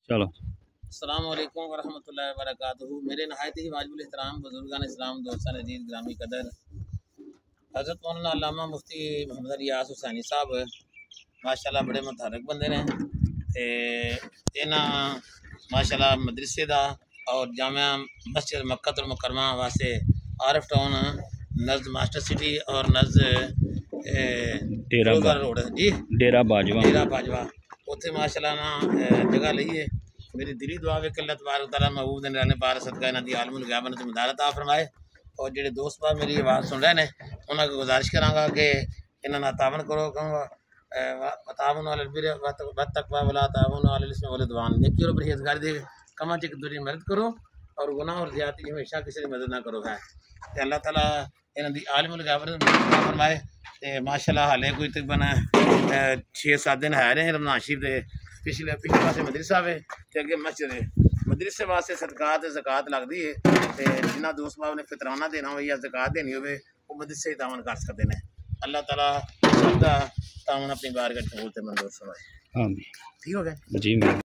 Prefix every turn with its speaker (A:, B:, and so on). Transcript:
A: चलो।
B: अस्सलाम वालेकुम वरहमतुल्लाहि वबरकातुहू। मेरे नहायत ही वाजिबुल एहतराम बुजुर्गान इस्लाम, दोस्तान अजीज, ग्रामी कदर हज़रत मौलाना अल्लामा मुफ्ती मोहम्मद रियाज हुसैनी साहब माशाल्लाह बड़े मुतहरक बंदे ने ते इन्हां माशाल्लाह मदरसे दा और जामिया मस्जिद मक्कतुल मुकरमा वास्ते आरफ टाउन नज़द मास्टर सिटी और नज़द रोज़ा रोड जी
A: डेरा बाजवा
B: उत्थे माशाल्लाह ना जगह लईए। मेरी दिली दुआ वे कि अल्लाह तबारक तआला महबूब दे निराले पाक सदका इन्हां दी आलमुल ग़ैब नूं मदारत अता फरमाए। और जेडे दोस्त बार मेरी आवाज़ सुन रहे हैं उन्हां को गुजारिश करांगा कि इन्हां नाल तावन करो, कहूँगा तावन अलल बिर्रि वत्तक़वा वला तावनु अलल इस्मि वल उद्वान। नेकी और परहेज़गारी दे कमां च एक दूसरे की मदद करो और गुनाह और ज़्यादती में हमेशा किसी की मदद ना करो है। ते अल्लाह ताला इन्हां दी आलमुल ग़ैब नूं अता फरमाए। ते माशाल्लाह हाले कोई तकरीबन 6-7 दिन है रहे रमज़ान शरीफ दे। पिछले पासे मदरसा वे ते अगे मस्जिद है। मदरसे वास्ते सदकात ज़कात लगदी है ते जिन्ना दोस्त बाब ने फितराना देना हो या ज़कात देनी हो वो मदरसे तावन कर सकते हैं। अल्लाह ताला सबका तावन अपनी बारगाह कबूल ते मंजूर फरमाए।
A: आमीन।
B: ठीक हो गया
A: जी।